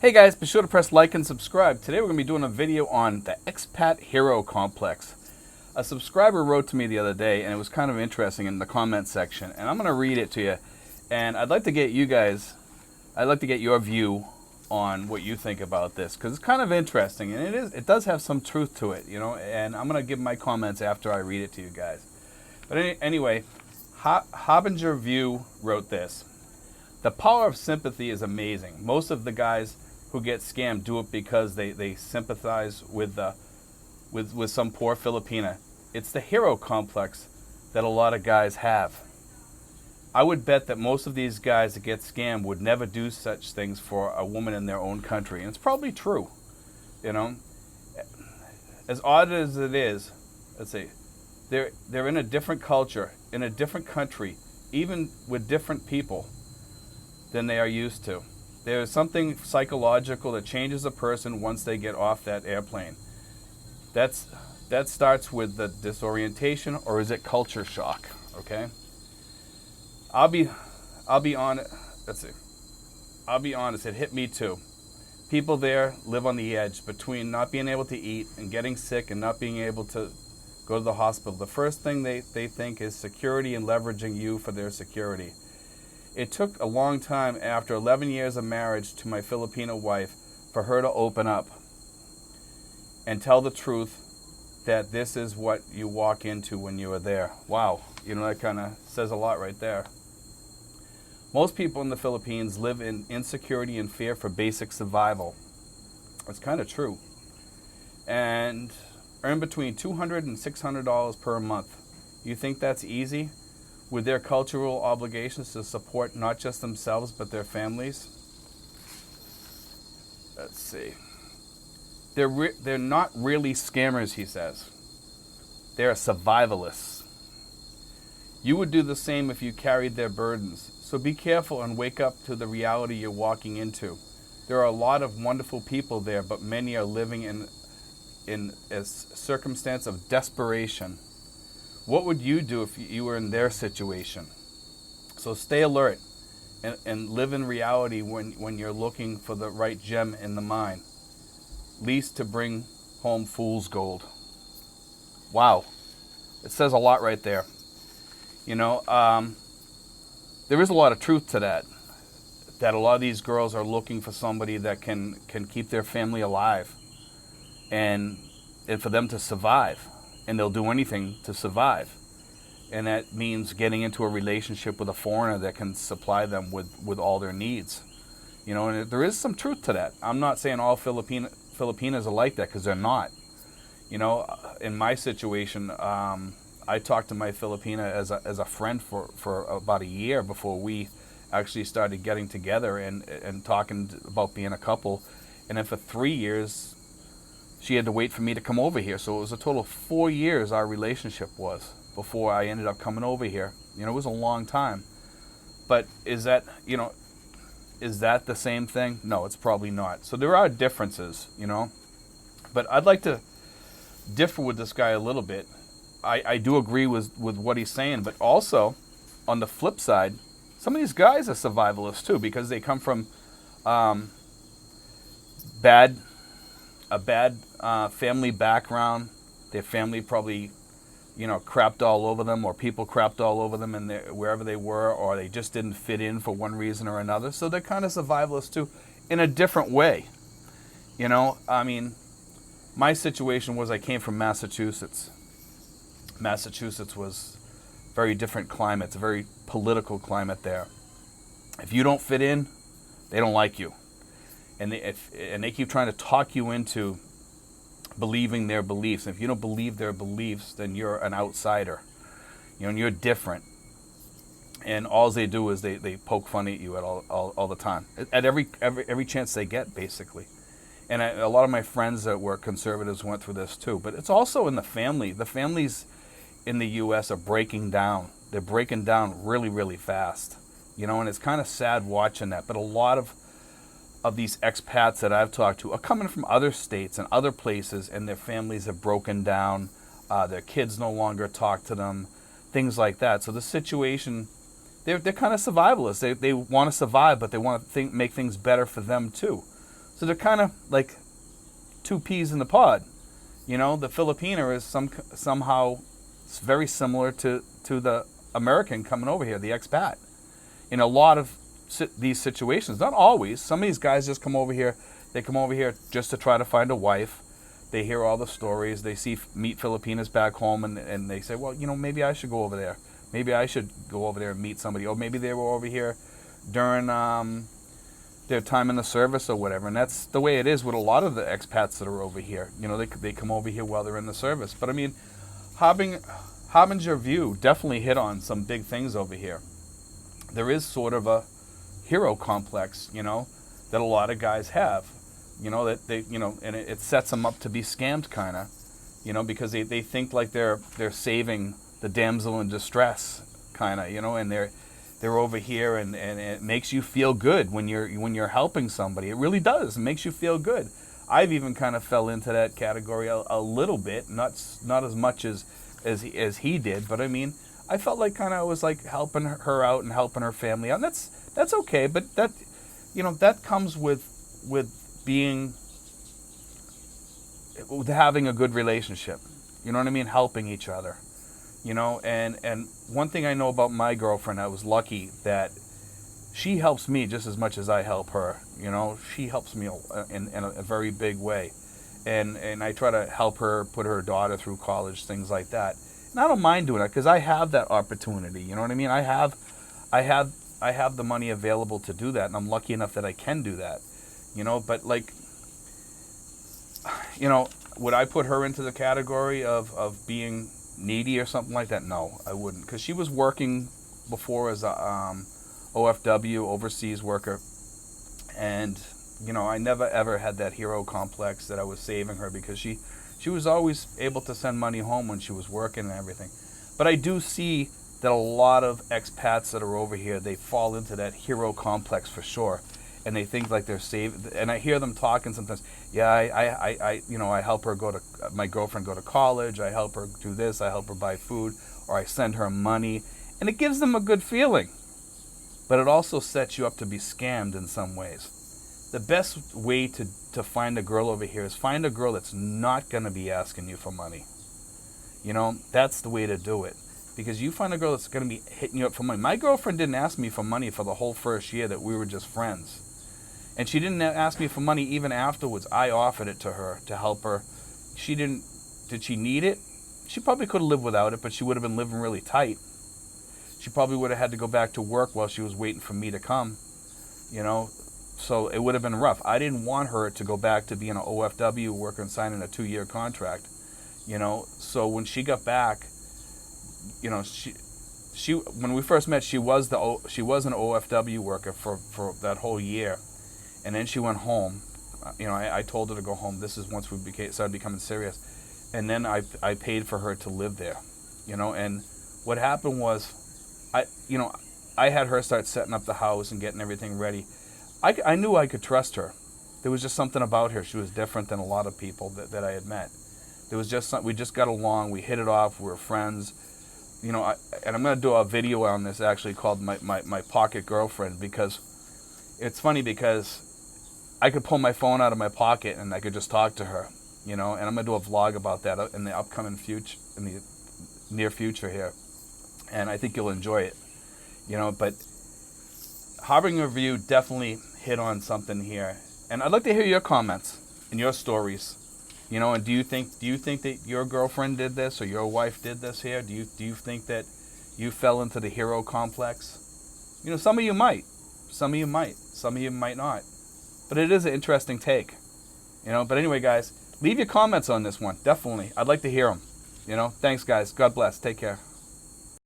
Hey guys, be sure to press like and subscribe. Today we're going to be doing a video on the expat hero complex. A subscriber wrote to me the other day and it was kind of interesting in the comment section, and I'm going to read it to you. And I'd like to get your view on what you think about this, because it's kind of interesting and it does have some truth to it, and I'm going to give my comments after I read it to you guys. But anyway, Hobbinger View wrote this. The power of sympathy is amazing. Most of the guys who get scammed do it because they sympathize with some poor Filipina. It's the hero complex that a lot of guys have. I would bet that most of these guys that get scammed would never do such things for a woman in their own country. And it's probably true. As odd as it is, let's see, they're in a different culture, in a different country, even with different people than they are used to. There's something psychological that changes a person once they get off that airplane. That starts with the disorientation, or is it culture shock? Okay. I'll be honest. Let's see. I'll be honest. It hit me too. People there live on the edge between not being able to eat and getting sick and not being able to go to the hospital. The first thing they think is security and leveraging you for their security. It took a long time after 11 years of marriage to my Filipino wife for her to open up and tell the truth that this is what you walk into when you are there. Wow, that kind of says a lot right there. Most people in the Philippines live in insecurity and fear for basic survival. It's kind of true. And earn between $200 and $600 per month. You think that's easy? With their cultural obligations to support not just themselves but their families? Let's see. They're not really scammers, he says. They're survivalists. You would do the same if you carried their burdens. So be careful and wake up to the reality you're walking into. There are a lot of wonderful people there, but many are living in a circumstance of desperation. What would you do if you were in their situation? So stay alert and live in reality when you're looking for the right gem in the mine. Least to bring home fool's gold. Wow. It says a lot right there. There is a lot of truth to that. That a lot of these girls are looking for somebody that can keep their family alive and for them to survive. And they'll do anything to survive. And that means getting into a relationship with a foreigner that can supply them with all their needs. And there is some truth to that. I'm not saying all Filipinas are like that, because they're not. In my situation, I talked to my Filipina as a friend for about a year before we actually started getting together and talking about being a couple. And then for 3 years, she had to wait for me to come over here. So it was a total of 4 years our relationship was before I ended up coming over here. It was a long time. But is that the same thing? No, it's probably not. So there are differences, But I'd like to differ with this guy a little bit. I do agree with what he's saying, but also, on the flip side, some of these guys are survivalists too, because they come from a bad family background. Their family probably, crapped all over them, or people crapped all over them wherever they were, or they just didn't fit in for one reason or another. So they're kind of survivalists too, in a different way. My situation was I came from Massachusetts. Massachusetts was a very different climate. It's a very political climate there. If you don't fit in, they don't like you. And they keep trying to talk you into believing their beliefs. And if you don't believe their beliefs, then you're an outsider. And you're different. And all they do is they poke fun at you at all the time. At every chance they get, basically. And a lot of my friends that were conservatives went through this too. But it's also in the family. The families in the U.S. are breaking down. They're breaking down really, really fast. And it's kind of sad watching that. But a lot of these expats that I've talked to are coming from other states and other places, and their families have broken down. Their kids no longer talk to them, things like that. So the situation, they're kind of survivalists. They want to survive, but they want to make things better for them too. So they're kind of like two peas in the pod. You know, the Filipina is somehow very similar to the American coming over here, the expat. In a lot of these situations, not always. Some of these guys just come over here. They come over here just to try to find a wife. They hear all the stories. They meet Filipinas back home, and they say, well, you know, maybe I should go over there. Maybe I should go over there and meet somebody. Or maybe they were over here during their time in the service or whatever. And that's the way it is with a lot of the expats that are over here. You know, they come over here while they're in the service. But I mean, Harbinger View definitely hit on some big things over here. There is sort of a hero complex, you know, that a lot of guys have. You know, that they, you know, and it sets them up to be scammed, kind of, you know, because they think like they're saving the damsel in distress, kind of, you know, and they're over here, and it makes you feel good when you're helping somebody. It really does. It makes you feel good. I've even kind of fell into that category a little bit, not as much as he did, but I mean, I felt like kind of was like helping her out and helping her family out. And that's okay, but that, you know, that comes with having a good relationship. You know what I mean? Helping each other. You know, and one thing I know about my girlfriend, I was lucky that she helps me just as much as I help her. You know, she helps me in a very big way, and I try to help her put her daughter through college, things like that. And I don't mind doing that because I have that opportunity. You know what I mean? I have the money available to do that, and I'm lucky enough that I can do that. You know, but like, you know, would I put her into the category of being needy or something like that? No, I wouldn't, because she was working before as a OFW, overseas worker, and you know, I never ever had that hero complex that I was saving her, because she was always able to send money home when she was working and everything. But I do see that a lot of expats that are over here, they fall into that hero complex for sure, and they think like they're saved. And I hear them talking sometimes. Yeah, I you know, I help her my girlfriend go to college. I help her do this. I help her buy food, or I send her money, and it gives them a good feeling. But it also sets you up to be scammed in some ways. The best way to find a girl over here is find a girl that's not going to be asking you for money. You know, that's the way to do it. Because you find a girl that's going to be hitting you up for money. My girlfriend didn't ask me for money for the whole first year that we were just friends. And she didn't ask me for money even afterwards. I offered it to her to help her. She didn't. Did she need it? She probably could have lived without it, but she would have been living really tight. She probably would have had to go back to work while she was waiting for me to come. You know, so it would have been rough. I didn't want her to go back to being an OFW worker and signing a 2-year contract. You know, so when she got back, you know, she when we first met, she was an OFW worker for that whole year. And then she went home. You know, I told her to go home. This is once we started becoming serious. And then I paid for her to live there. You know, and what happened was, I had her start setting up the house and getting everything ready. I knew I could trust her. There was just something about her. She was different than a lot of people that I had met. There was just we just got along. We hit it off. We were friends. You know, and I'm going to do a video on this actually called my pocket girlfriend, because it's funny because I could pull my phone out of my pocket and I could just talk to her, you know, and I'm going to do a vlog about that in the upcoming future, in the near future here. And I think you'll enjoy it, you know, but Harbinger View definitely hit on something here. And I'd like to hear your comments and your stories, you know, and do you think that your girlfriend did this or your wife did this here? Do you think that you fell into the hero complex? You know, some of you might, some of you might not. But it is an interesting take, you know. But anyway, guys, leave your comments on this one. Definitely. I'd like to hear them, you know. Thanks, guys. God bless. Take care.